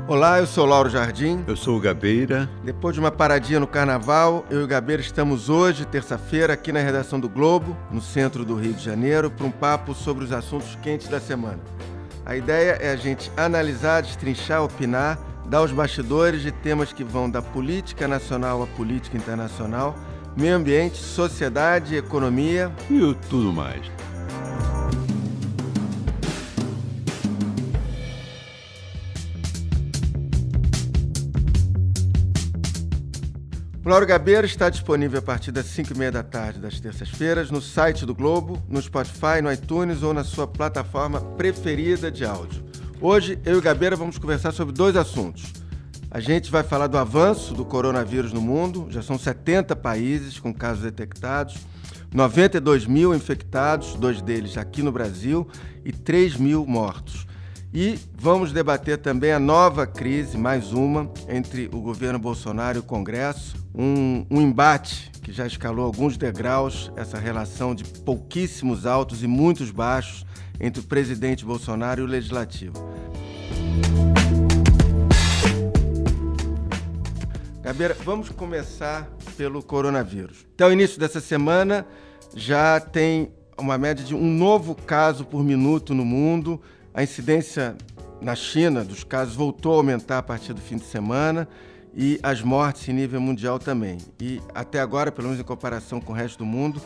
Olá, eu sou Lauro Jardim. Eu sou o Gabeira. Depois de uma paradinha no Carnaval, eu e o Gabeira estamos hoje, terça-feira, aqui na redação do Globo, no centro do Rio de Janeiro, para um papo sobre os assuntos quentes da semana. A ideia é a gente analisar, destrinchar, opinar, dar os bastidores de temas que vão da política nacional à política internacional, meio ambiente, sociedade, economia e tudo mais. O Lauro Gabeira está disponível a partir das 5h30 da tarde das terças-feiras no site do Globo, no Spotify, no iTunes ou na sua plataforma preferida de áudio. Hoje, eu e o Gabeira vamos conversar sobre dois assuntos. A gente vai falar do avanço do coronavírus no mundo, já são 70 países com casos detectados, 92 mil infectados, 2 deles aqui no Brasil, e 3 mil mortos. E vamos debater também a nova crise, mais uma, entre o governo Bolsonaro e o Congresso, um embate que já escalou alguns degraus, essa relação de pouquíssimos altos e muitos baixos entre o presidente Bolsonaro e o Legislativo. Gabeira, vamos começar pelo coronavírus. Até o início dessa semana já tem uma média de um novo caso por minuto no mundo. A incidência na China dos casos voltou a aumentar a partir do fim de semana e as mortes em nível mundial também. E até agora, pelo menos em comparação com o resto do mundo,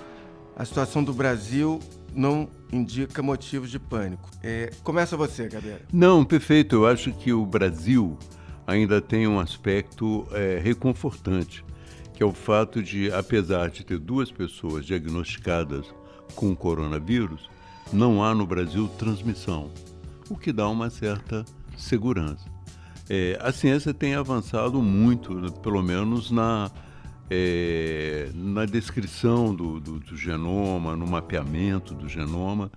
a situação do Brasil não indica motivos de pânico. Começa você, Gabeira. Não, perfeito. Eu acho que o Brasil ainda tem um aspecto reconfortante, que é o fato de, apesar de ter 2 pessoas diagnosticadas com coronavírus, não há no Brasil transmissão, o que dá uma certa segurança. A ciência tem avançado muito, pelo menos na descrição do genoma, no mapeamento do genoma.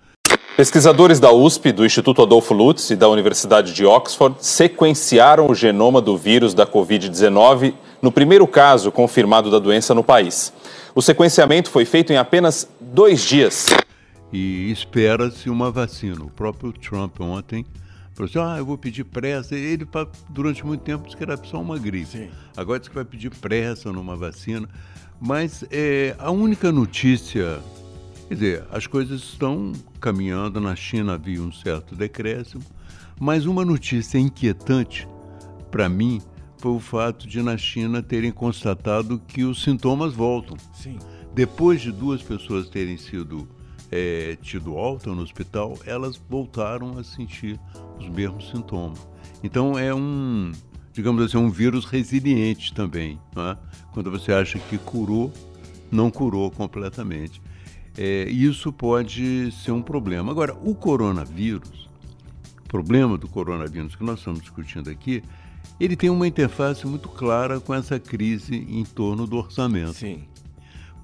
Pesquisadores da USP, do Instituto Adolfo Lutz e da Universidade de Oxford sequenciaram o genoma do vírus da Covid-19 no primeiro caso confirmado da doença no país. O sequenciamento foi feito em apenas 2 dias. E espera-se uma vacina. O próprio Trump ontem falou assim, eu vou pedir pressa. Ele, durante muito tempo, disse que era só uma gripe. Sim. Agora diz que vai pedir pressa numa vacina. Mas a única notícia... Quer dizer, as coisas estão caminhando. Na China havia um certo decréscimo. Mas uma notícia inquietante, para mim, foi o fato de, na China, terem constatado que os sintomas voltam. Sim. Depois de 2 pessoas terem sido... tido alta no hospital, elas voltaram a sentir os mesmos sintomas. Então digamos assim, um vírus resiliente também, não é? Quando você acha que curou, não curou completamente. Isso pode ser um problema. Agora, o problema do coronavírus que nós estamos discutindo aqui, ele tem uma interface muito clara com essa crise em torno do orçamento. Sim.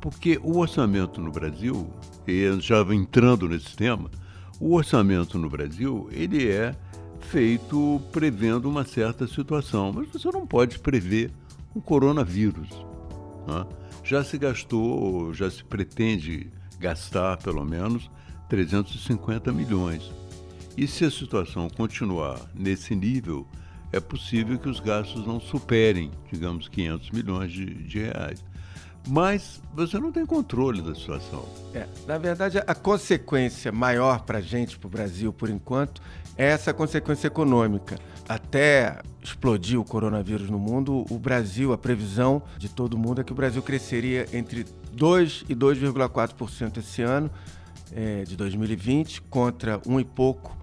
Porque o orçamento no Brasil, e já entrando nesse tema, o orçamento no Brasil, ele é feito prevendo uma certa situação, mas você não pode prever um coronavírus, né? Já se gastou, já se pretende gastar pelo menos 350 milhões. E se a situação continuar nesse nível, é possível que os gastos não superem, digamos, 500 milhões de reais. Mas você não tem controle da situação. Na verdade, a consequência maior para a gente, para o Brasil, por enquanto, é essa consequência econômica. Até explodir o coronavírus no mundo, o Brasil, a previsão de todo mundo é que o Brasil cresceria entre 2% e 2,4% esse ano, de 2020, contra 1 e pouco,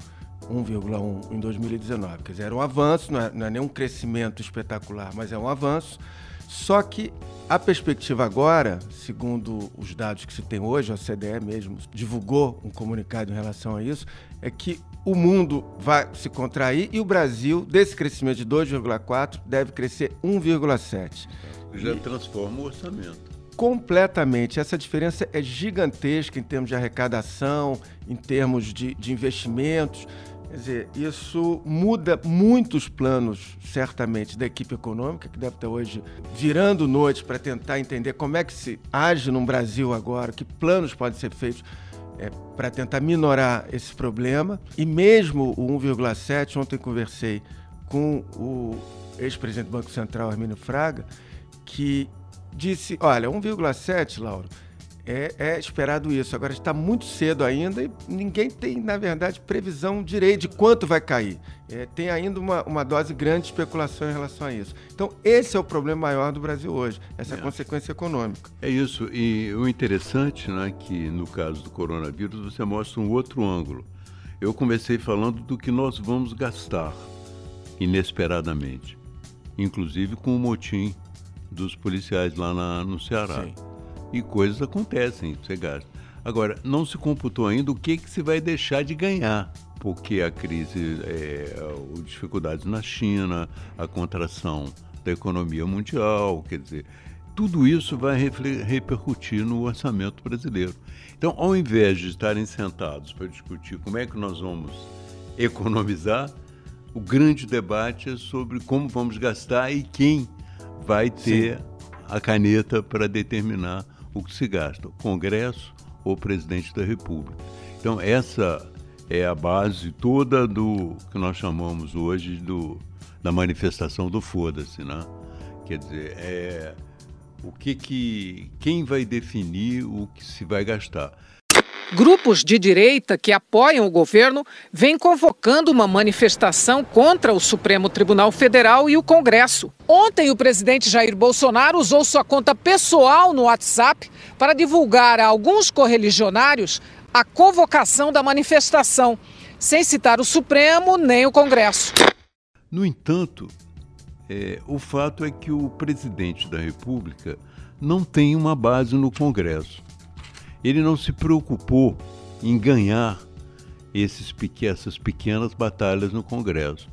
1,1% em 2019. Quer dizer, era um avanço, não é nem um crescimento espetacular, mas é um avanço. Só que a perspectiva agora, segundo os dados que se tem hoje, a OCDE mesmo divulgou um comunicado em relação a isso, é que o mundo vai se contrair e o Brasil, desse crescimento de 2,4%, deve crescer 1,7%. Já transforma o orçamento. Completamente. Essa diferença é gigantesca em termos de arrecadação, em termos de investimentos. Quer dizer, isso muda muitos planos, certamente, da equipe econômica, que deve estar hoje virando noite para tentar entender como é que se age no Brasil agora, que planos podem ser feitos para tentar minorar esse problema. E mesmo o 1,7, ontem conversei com o ex-presidente do Banco Central, Hermínio Fraga, que disse, olha, 1,7, Lauro, é esperado isso. Agora está muito cedo ainda e ninguém tem, na verdade, previsão direita de quanto vai cair. Tem ainda uma dose grande de especulação em relação a isso. Então, esse é o problema maior do Brasil hoje, essa consequência econômica. É isso. E o interessante, né, que no caso do coronavírus você mostra um outro ângulo. Eu comecei falando do que nós vamos gastar inesperadamente, inclusive com o motim dos policiais lá no Ceará. Sim. E coisas acontecem, você gasta. Agora, não se computou ainda o que se vai deixar de ganhar, porque a crise, dificuldades na China, a contração da economia mundial, quer dizer, tudo isso vai repercutir no orçamento brasileiro. Então, ao invés de estarem sentados para discutir como é que nós vamos economizar, o grande debate é sobre como vamos gastar e quem vai ter a caneta para determinar o que se gasta, o Congresso ou o Presidente da República. Então, essa é a base toda do que nós chamamos hoje da manifestação do foda-se, né? Quer dizer, quem vai definir o que se vai gastar. Grupos de direita que apoiam o governo vêm convocando uma manifestação contra o Supremo Tribunal Federal e o Congresso. Ontem, o presidente Jair Bolsonaro usou sua conta pessoal no WhatsApp para divulgar a alguns correligionários a convocação da manifestação, sem citar o Supremo nem o Congresso. No entanto, o fato é que o presidente da República não tem uma base no Congresso. Ele não se preocupou em ganhar essas pequenas batalhas no Congresso.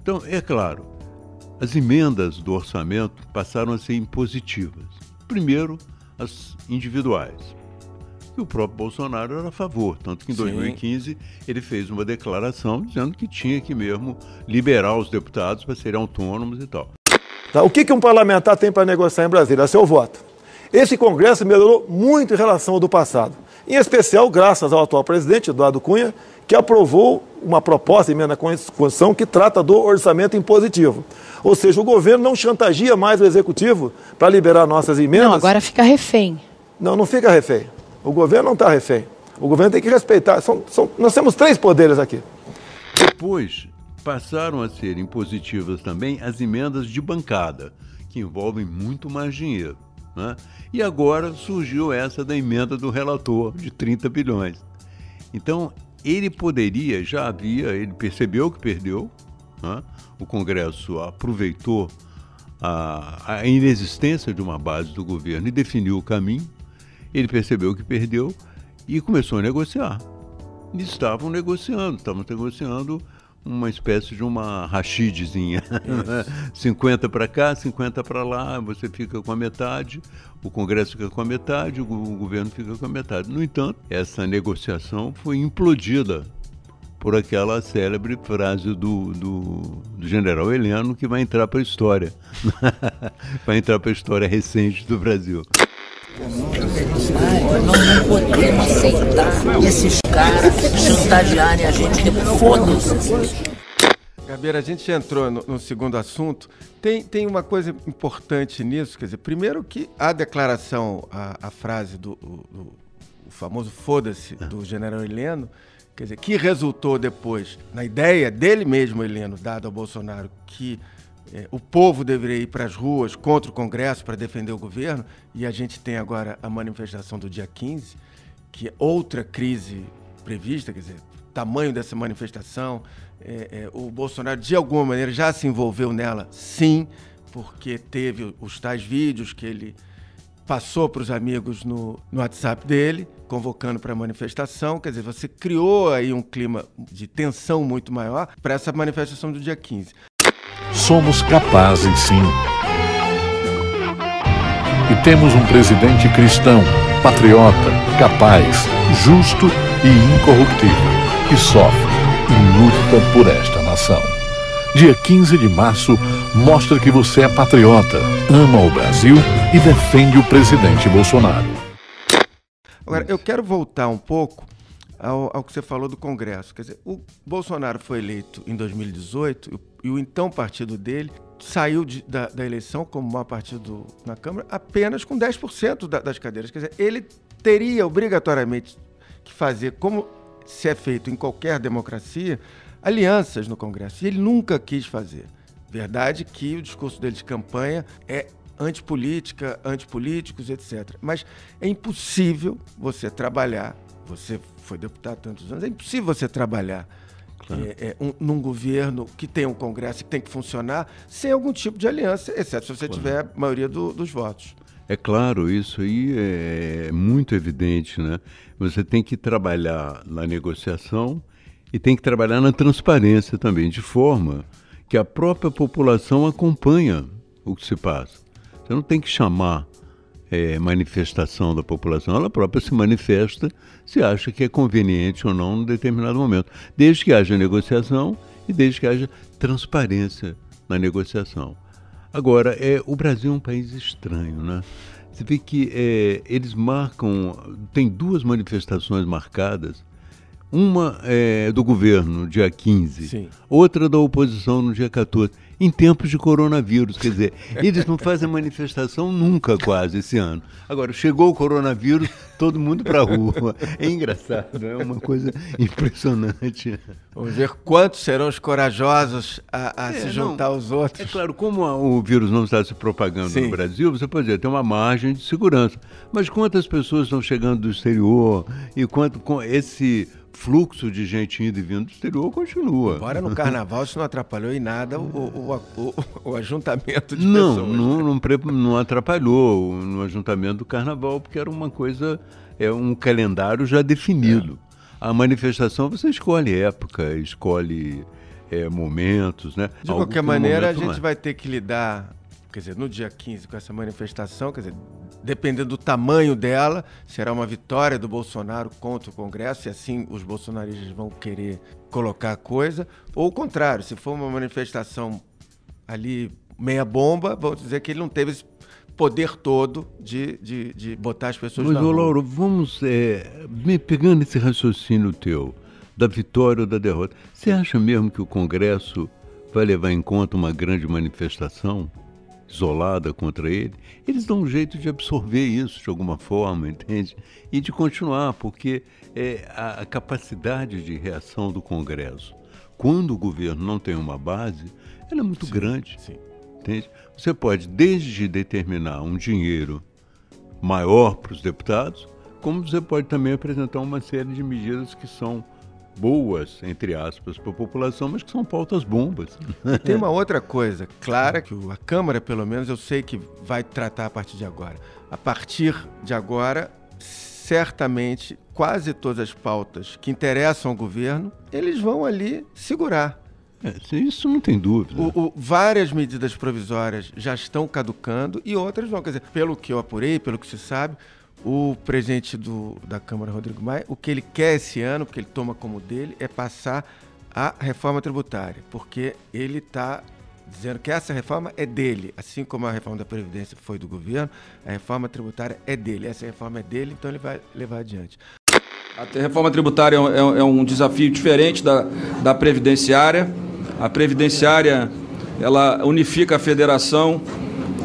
Então, é claro, as emendas do orçamento passaram a ser impositivas. Primeiro, as individuais. E o próprio Bolsonaro era a favor, tanto que em 2015 ele fez uma declaração dizendo que tinha que mesmo liberar os deputados para serem autônomos e tal. Tá, o que um parlamentar tem para negociar em Brasília? É seu voto. Esse Congresso melhorou muito em relação ao do passado, em especial graças ao atual presidente, Eduardo Cunha, que aprovou uma proposta de emenda à Constituição que trata do orçamento impositivo. Ou seja, o governo não chantageia mais o executivo para liberar nossas emendas. Não, agora fica refém. Não fica refém. O governo não está refém. O governo tem que respeitar. Nós temos 3 poderes aqui. Depois, passaram a ser impositivas também as emendas de bancada, que envolvem muito mais dinheiro. Né? E agora surgiu essa da emenda do relator de 30 bilhões. Então, ele percebeu que perdeu, né? O Congresso aproveitou a inexistência de uma base do governo e definiu o caminho, ele percebeu que perdeu e começou a negociar. E estavam negociando uma espécie de uma rachidezinha, 50 para cá, 50 para lá, você fica com a metade, o Congresso fica com a metade, o governo fica com a metade. No entanto, essa negociação foi implodida por aquela célebre frase do general Heleno, que vai entrar para a história, vai entrar para a história recente do Brasil. Nós não podemos aceitar esses caras chantagearem a gente, foda-se. Gabeira, a gente entrou no segundo assunto. Tem uma coisa importante nisso, quer dizer, primeiro que a declaração, a frase o famoso foda-se do general Heleno, quer dizer, que resultou depois na ideia dele mesmo, Heleno, dado ao Bolsonaro, que o povo deveria ir para as ruas contra o Congresso para defender o governo, e a gente tem agora a manifestação do dia 15, que é outra crise prevista, quer dizer, tamanho dessa manifestação, o Bolsonaro de alguma maneira já se envolveu nela, sim, porque teve os tais vídeos que ele passou para os amigos no WhatsApp dele, convocando para a manifestação, quer dizer, você criou aí um clima de tensão muito maior para essa manifestação do dia 15. Somos capazes, sim. E temos um presidente cristão, patriota, capaz, justo e incorruptível, que sofre e luta por esta nação. Dia 15 de março mostra que você é patriota, ama o Brasil e defende o presidente Bolsonaro. Agora, eu quero voltar um pouco ao que você falou do Congresso. Quer dizer, o Bolsonaro foi eleito em 2018 e o então partido dele saiu da eleição como maior partido na Câmara apenas com 10% das cadeiras. Quer dizer, ele teria obrigatoriamente que fazer, como se é feito em qualquer democracia, alianças no Congresso. E ele nunca quis fazer. Verdade que o discurso dele de campanha é antipolítica, antipolíticos, etc. Mas é impossível você trabalhar, você foi deputado há tantos anos, é impossível você trabalhar num governo que tem um Congresso que tem que funcionar sem algum tipo de aliança, exceto se você tiver a maioria dos votos. É claro, isso aí é muito evidente, né? Você tem que trabalhar na negociação e tem que trabalhar na transparência também, de forma que a própria população acompanha o que se passa. Você não tem que chamar manifestação da população, ela própria se manifesta se acha que é conveniente ou não em determinado momento, desde que haja negociação e desde que haja transparência na negociação. Agora, o Brasil é um país estranho, né? Você vê que eles tem 2 manifestações marcadas, uma do governo, no dia 15, Sim. Outra da oposição no dia 14, em tempos de coronavírus. Quer dizer, eles não fazem manifestação nunca quase esse ano. Agora, chegou o coronavírus, todo mundo para a rua. É engraçado, é uma coisa impressionante. Vamos ver quantos serão os corajosos a se juntar aos outros. É claro, como o vírus não está se propagando Sim. no Brasil, você pode dizer, tem uma margem de segurança. Mas quantas pessoas estão chegando do exterior e quanto com esse fluxo de gente indo e vindo do exterior continua. Embora no carnaval isso não atrapalhou em nada o ajuntamento de pessoas. Não atrapalhou no ajuntamento do carnaval, porque era uma coisa, um calendário já definido. A manifestação você escolhe época, escolhe momentos, né? De qualquer maneira, a gente vai ter que lidar, quer dizer, no dia 15 com essa manifestação, quer dizer, dependendo do tamanho dela, será uma vitória do Bolsonaro contra o Congresso, e assim os bolsonaristas vão querer colocar a coisa, ou o contrário, se for uma manifestação ali meia bomba, vão dizer que ele não teve esse poder todo de botar as pessoas na rua. Mas, Lauro, vamos, pegando esse raciocínio teu, da vitória ou da derrota, você acha mesmo que o Congresso vai levar em conta uma grande manifestação isolada contra ele? Eles dão um jeito de absorver isso de alguma forma, entende? E de continuar, porque a capacidade de reação do Congresso, quando o governo não tem uma base, ela é muito grande. Sim. Entende? Você pode desde determinar um dinheiro maior para os deputados, como você pode também apresentar uma série de medidas que são boas, entre aspas, para a população, mas que são pautas bombas. Tem uma outra coisa clara, que a Câmara, pelo menos, eu sei que vai tratar a partir de agora. A partir de agora, certamente, quase todas as pautas que interessam ao governo, eles vão ali segurar. Isso não tem dúvida. Várias medidas provisórias já estão caducando e outras vão. Quer dizer, pelo que eu apurei, pelo que se sabe, o presidente da Câmara, Rodrigo Maia, o que ele quer esse ano, porque ele toma como dele, é passar a reforma tributária, porque ele está dizendo que essa reforma é dele, assim como a reforma da Previdência foi do governo, a reforma tributária é dele, essa reforma é dele, então ele vai levar adiante. A reforma tributária é um desafio diferente da previdenciária. A previdenciária, ela unifica a federação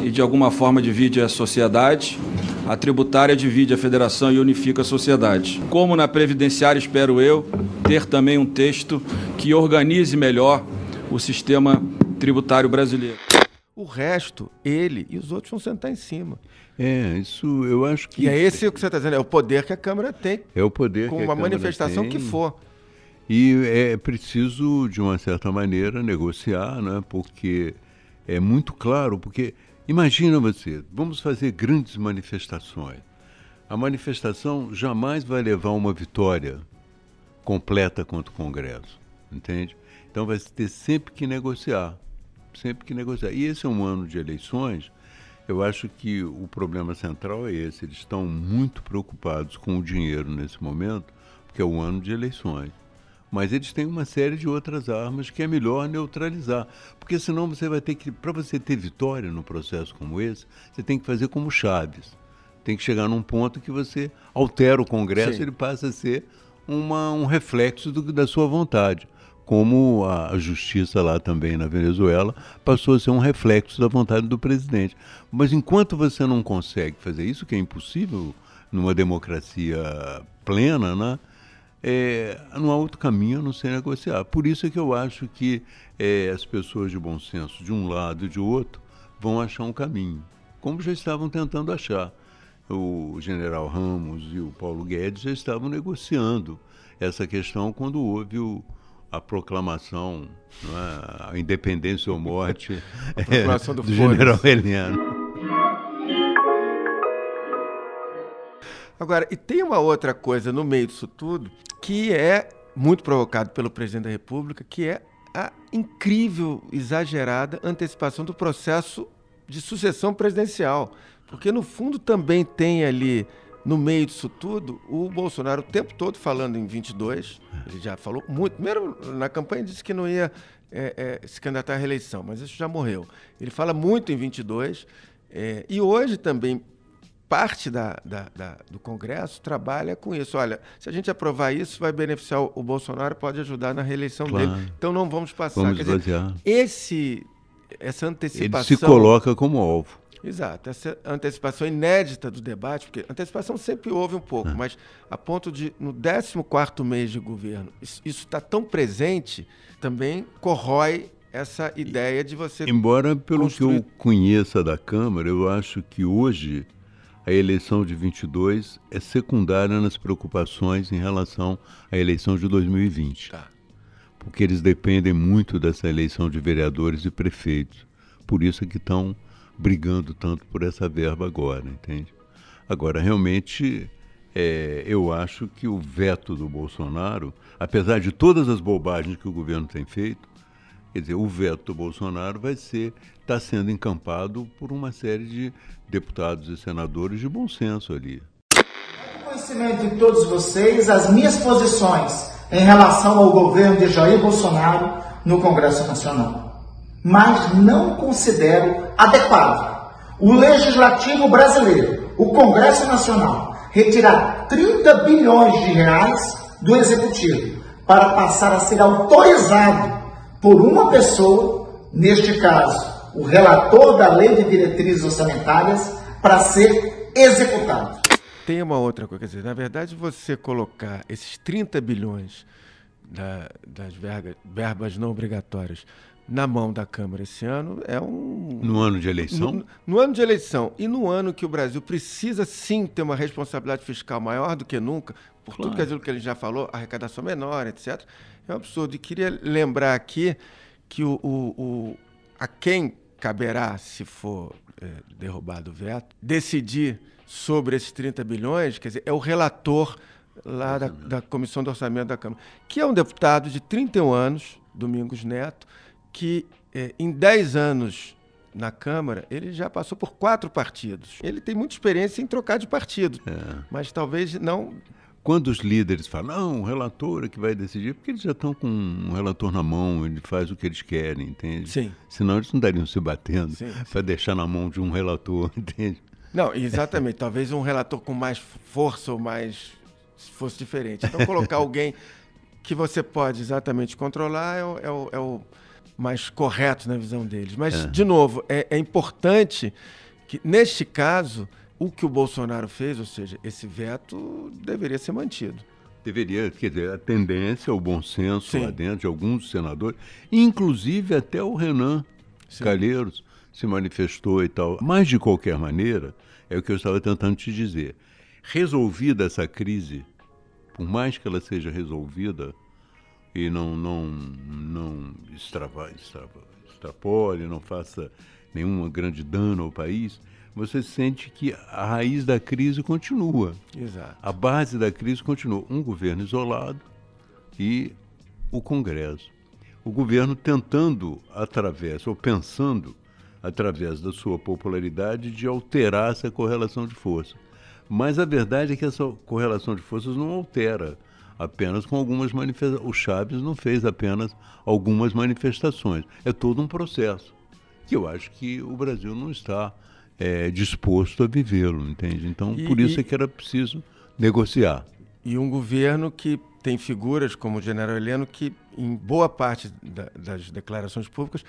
e, de alguma forma, divide a sociedade. A tributária divide a federação e unifica a sociedade. Como na previdenciária, espero eu, ter também um texto que organize melhor o sistema tributário brasileiro. O resto, ele e os outros vão sentar em cima. Isso eu acho que... E é esse o que você está dizendo, é o poder que a Câmara tem. É o poder com que a uma Câmara manifestação tem. Que for. E é preciso, de uma certa maneira, negociar, né? Porque é muito claro, porque imagina você, vamos fazer grandes manifestações. A manifestação jamais vai levar uma vitória completa contra o Congresso, entende? Então vai ter sempre que negociar, sempre que negociar. E esse é um ano de eleições. Eu acho que o problema central é esse, eles estão muito preocupados com o dinheiro nesse momento, porque é o ano de eleições. Mas eles têm uma série de outras armas que é melhor neutralizar, porque senão você vai ter que, para você ter vitória num processo como esse, você tem que fazer como Chaves. Tem que chegar num ponto que você altera o Congresso, ele passa a ser um reflexo da sua vontade. Como a justiça lá também na Venezuela passou a ser um reflexo da vontade do presidente. Mas enquanto você não consegue fazer isso, que é impossível numa democracia plena, né? Não há outro caminho a não ser negociar. Por isso é que eu acho que as pessoas de bom senso, de um lado e de outro, vão achar um caminho, como já estavam tentando achar. O general Ramos e o Paulo Guedes já estavam negociando essa questão quando houve a proclamação, não é? A independência ou morte do general Heleno. Agora, e tem uma outra coisa no meio disso tudo que é muito provocado pelo presidente da República, que é a incrível, exagerada antecipação do processo de sucessão presidencial. Porque, no fundo, também tem ali, no meio disso tudo, o Bolsonaro o tempo todo falando em 22. Ele já falou muito. Primeiro, na campanha, disse que não ia se candidatar à reeleição, mas isso já morreu. Ele fala muito em 22. E hoje também, parte do Congresso trabalha com isso. Olha, se a gente aprovar isso, vai beneficiar o Bolsonaro, pode ajudar na reeleição dele. Então não vamos passar. Vamos Quer dizer, essa antecipação... Ele se coloca como alvo. Exato. Essa antecipação inédita do debate, porque antecipação sempre houve um pouco, mas a ponto de, no 14º mês de governo, isso está tão presente, também corrói essa ideia de você... Embora, pelo que eu conheça da Câmara, eu acho que hoje a eleição de 22 é secundária nas preocupações em relação à eleição de 2020. Tá. Porque eles dependem muito dessa eleição de vereadores e prefeitos. Por isso é que estão brigando tanto por essa verba agora, entende? Agora, realmente, eu acho que o veto do Bolsonaro, apesar de todas as bobagens que o governo tem feito, quer dizer, o veto do Bolsonaro está sendo encampado por uma série de deputados e senadores de bom senso ali. Conhecimento de todos vocês, as minhas posições em relação ao governo de Jair Bolsonaro no Congresso Nacional. Mas não considero adequado o Legislativo brasileiro, o Congresso Nacional, retirar 30 bilhões de reais do Executivo para passar a ser autorizado por uma pessoa, neste caso, o relator da Lei de Diretrizes Orçamentárias, para ser executado. Tem uma outra coisa, quer dizer, na verdade, você colocar esses 30 bilhões das verbas não obrigatórias na mão da Câmara esse ano é No ano de eleição? No ano de eleição e no ano que o Brasil precisa sim ter uma responsabilidade fiscal maior do que nunca, por tudo aquilo que ele já falou, arrecadação menor, etc. É um absurdo. E queria lembrar aqui que a quem caberá, se for derrubado o veto, decidir sobre esses 30 bilhões, quer dizer, é o relator lá da Comissão do Orçamento da Câmara, que é um deputado de 31 anos, Domingos Neto, que em 10 anos na Câmara, ele já passou por 4 partidos. Ele tem muita experiência em trocar de partido, mas talvez não... Quando os líderes falam, não, o relator é que vai decidir, porque eles já estão com um relator na mão, ele faz o que eles querem, entende? Sim. Senão eles não estariam se batendo para deixar na mão de um relator, entende? Não, exatamente. Talvez um relator com mais força ou mais... fosse diferente. Então, colocar alguém que você pode exatamente controlar é o mais correto na visão deles. Mas, de novo, é importante que, neste caso, o que o Bolsonaro fez, ou seja, esse veto deveria ser mantido. Deveria, quer dizer, a tendência, o bom senso lá dentro de alguns senadores, inclusive até o Renan Calheiros se manifestou e tal. Mas, de qualquer maneira, é o que eu estava tentando te dizer. Resolvida essa crise, por mais que ela seja resolvida e não extrapole, não faça nenhum grande dano ao país, você sente que a raiz da crise continua. Exato. A base da crise continua. Um governo isolado e o Congresso. O governo tentando, pensando, através da sua popularidade, de alterar essa correlação de força. Mas a verdade é que essa correlação de forças não altera apenas com algumas manifestações. O Chaves não fez apenas algumas manifestações. É todo um processo que eu acho que o Brasil não está disposto a vivê-lo, entende? Então, por isso é que era preciso negociar. E um governo que tem figuras como o general Heleno que, em boa parte das declarações públicas,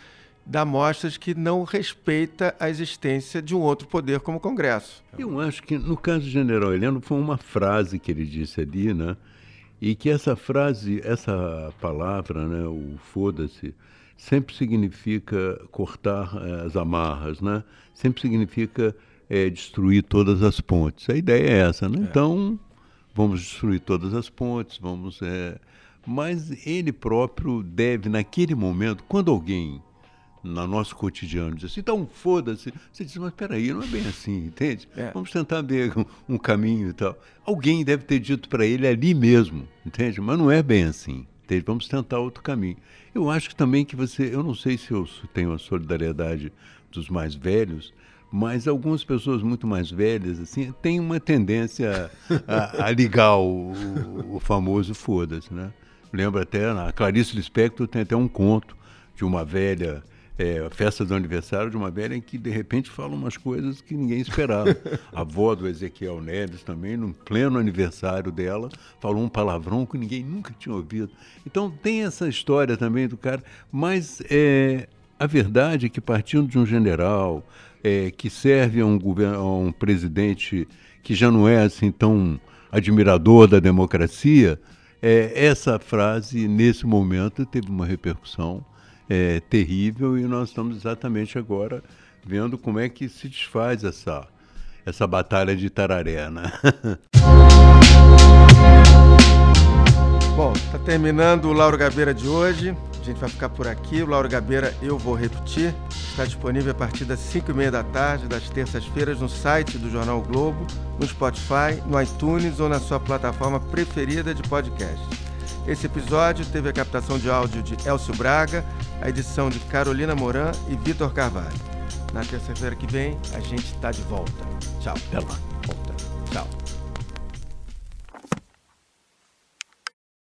dá mostras que não respeita a existência de um outro poder como o Congresso. Eu acho que, no caso do general Heleno, foi uma frase que ele disse ali, né? E que essa frase, essa palavra, né, o foda-se, sempre significa cortar as amarras, né? Sempre significa destruir todas as pontes. A ideia é essa, né? Então, vamos destruir todas as pontes, vamos... Mas ele próprio deve, naquele momento, quando alguém, no nosso cotidiano, diz assim, então foda-se, você diz, mas peraí, não é bem assim, entende? Vamos tentar ver um caminho e tal. Alguém deve ter dito para ele ali mesmo, entende? Mas não é bem assim, entende? Vamos tentar outro caminho. Eu acho que também que eu não sei se eu tenho a solidariedade dos mais velhos, mas algumas pessoas muito mais velhas assim têm uma tendência a ligar o famoso foda-se, né? Lembro até, a Clarice Lispector tem até um conto de uma velha, festa do aniversário de uma velha em que de repente fala umas coisas que ninguém esperava. A avó do Ezequiel Neves também, no pleno aniversário dela, falou um palavrão que ninguém nunca tinha ouvido. Então tem essa história também do cara, mas a verdade é que partindo de um general que serve a um presidente que já não é assim tão admirador da democracia, essa frase, nesse momento, teve uma repercussão terrível e nós estamos exatamente agora vendo como é que se desfaz essa batalha de Tararé, né? Bom, está terminando o Lauro Gabeira de hoje. A gente vai ficar por aqui. O Lauro Gabeira, eu vou repetir, está disponível a partir das 5h30 da tarde, das terças-feiras, no site do Jornal o Globo, no Spotify, no iTunes ou na sua plataforma preferida de podcast. Esse episódio teve a captação de áudio de Elcio Braga, a edição de Carolina Moran e Vitor Carvalho. Na terça-feira que vem, a gente está de volta. Tchau. Até lá. Volta. Tchau.